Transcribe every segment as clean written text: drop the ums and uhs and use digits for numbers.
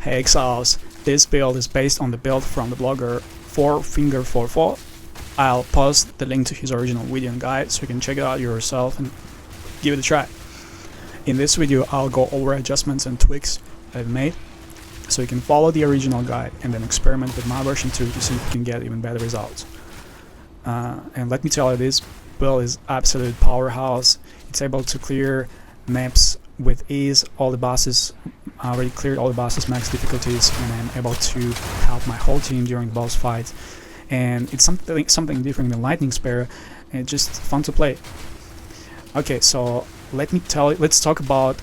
Hey Exiles, this build is based on the build from the blogger 4finger44. I'll post the link to his original video and guide so you can check it out yourself and give it a try. In this video I'll go over adjustments and tweaks I've made so you can follow the original guide and then experiment with my version 2 to see if you can get even better results. And let me tell you, this build is absolute powerhouse. It's able to clear maps with ease. All the bosses, I already cleared all the bosses max difficulties, and I'm able to help my whole team during boss fights. And it's something different than Lightning Spear, and it's just fun to play. Okay, so let's talk about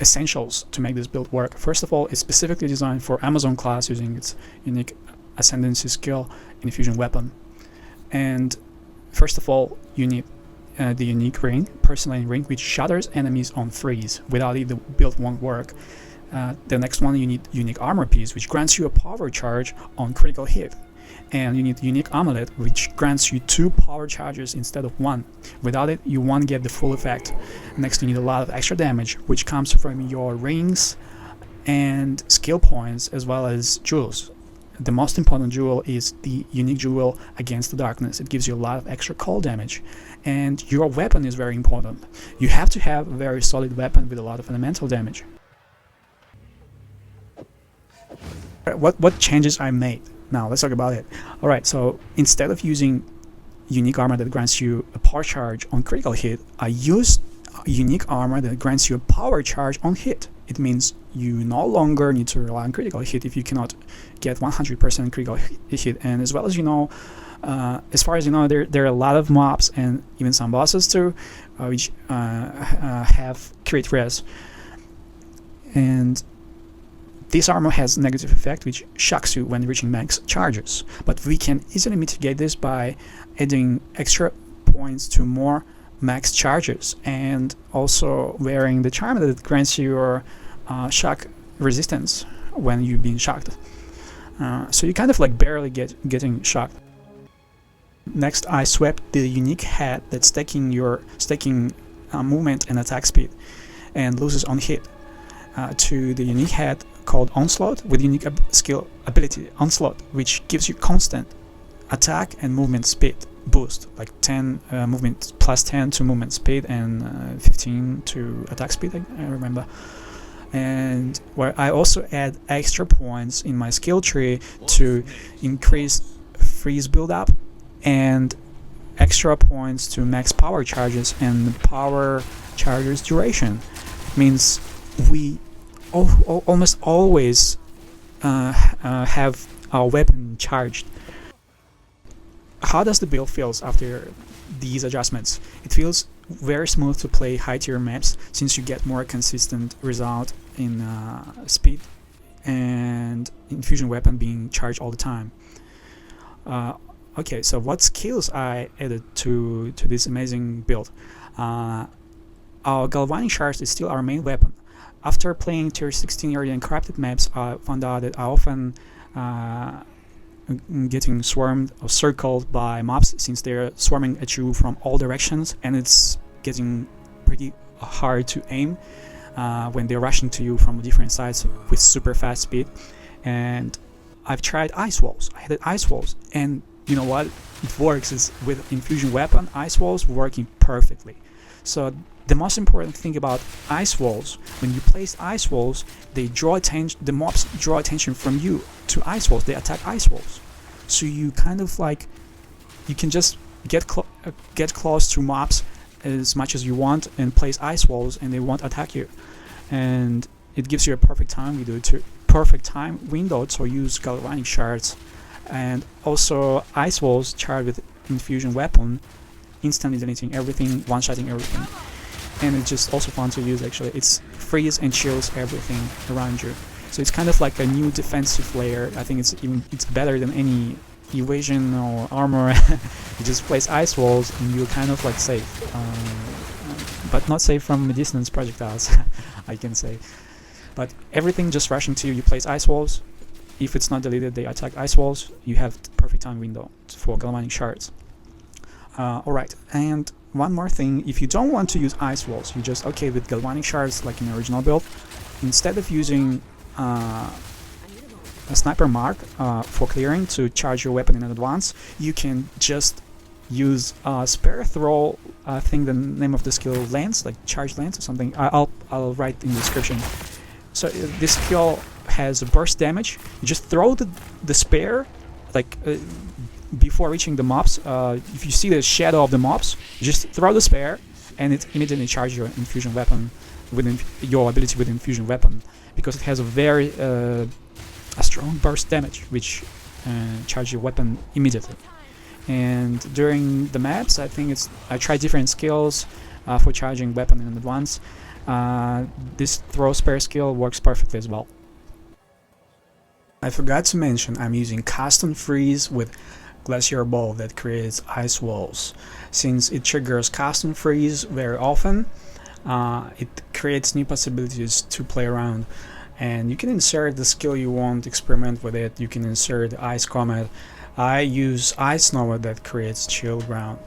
essentials to make this build work. First of all, it's specifically designed for Amazon class using its unique ascendancy skill in Infusion weapon. And first of all, you need the unique ring, personalized ring, which shatters enemies on freeze. Without it, the build won't work. The next one, you need unique armor piece, which grants you a power charge on critical hit. And you need unique amulet, which grants you 2 power charges instead of 1. Without it, you won't get the full effect. Next, you need a lot of extra damage, which comes from your rings and skill points, as well as jewels. The most important jewel is the unique jewel against the darkness. It gives you a lot of extra cold damage. And your weapon is very important. You have to have a very solid weapon with a lot of elemental damage. What changes I made? Now let's talk about it. Alright, so instead of using unique armor that grants you a power charge on critical hit, I used unique armor that grants you a power charge on hit. It means you no longer need to rely on critical hit if you cannot get 100% critical hit. And as well as you know, as far as you know, there are a lot of mobs and even some bosses too, which have crit res. And this armor has negative effect, which shocks you when reaching max charges. But we can easily mitigate this by adding extra points to more max charges, and also wearing the charm that grants your shock resistance when you've been shocked. So you kind of like barely getting shocked. Next, I swapped the unique hat that's stacking movement and attack speed and loses on hit to the unique hat called Onslaught with unique skill ability Onslaught, which gives you constant attack and movement speed boost, like 10 movement plus 10 to movement speed and 15 to attack speed, I remember. And where I also add extra points in my skill tree to increase freeze build up and extra points to max power charges and power charges duration. It means we almost always have our weapon charged. How does the build feels after these adjustments? It feels very smooth to play high tier maps since you get more consistent result in speed and Infusion weapon being charged all the time. Okay, so what skills I added to this amazing build? Our Galvanic Shards is still our main weapon. After playing tier 16 area and corrupted maps, I found out that I often getting swarmed or circled by mobs since they're swarming at you from all directions, and it's getting pretty hard to aim when they're rushing to you from different sides with super fast speed. And I've tried ice walls. I added ice walls, and you know what? It works. Is with Infusion weapon, ice walls working perfectly. So the most important thing about ice walls, when you place ice walls, they draw attention. The mobs draw attention from you to ice walls. They attack ice walls, so you kind of like you can just get close to mobs as much as you want and place ice walls, and they won't attack you. And it gives you a perfect time window to use Galvanic Shards, and also ice walls charged with Infusion weapon, instantly deleting everything, one-shotting everything. And it's just also fun to use. Actually, it's freeze and chills everything around you, so it's kind of like a new defensive layer. I think it's better than any evasion or armor. You just place ice walls and you're kind of like safe, but not safe from distance projectiles. I can say, but everything just rushing to you. You place ice walls. If it's not deleted, they attack ice walls. You have the perfect time window for Galvanic Shards. Alright, and one more thing, if you don't want to use ice walls, you just with Galvanic Shards like in the original build, instead of using a sniper mark for clearing to charge your weapon in advance, you can just use spare throw. I think the name of the skill lens, like charge lens or something. I'll write in the description. So this skill has a burst damage. You just throw the spare, like before reaching the mobs. If you see the shadow of the mobs, you just throw the spare, and it immediately charges your infusion weapon with your ability with infusion weapon, because it has a very a strong burst damage, which charges your weapon immediately. And during the maps, I think I tried different skills for charging weapon in advance. This throw spare skill works perfectly as well. I forgot to mention I'm using custom freeze with Glacial Bolt that creates ice walls. Since it triggers custom freeze very often, it creates new possibilities to play around. And you can insert the skill you want, experiment with it. You can insert ice comet. I use ice nova that creates chill ground.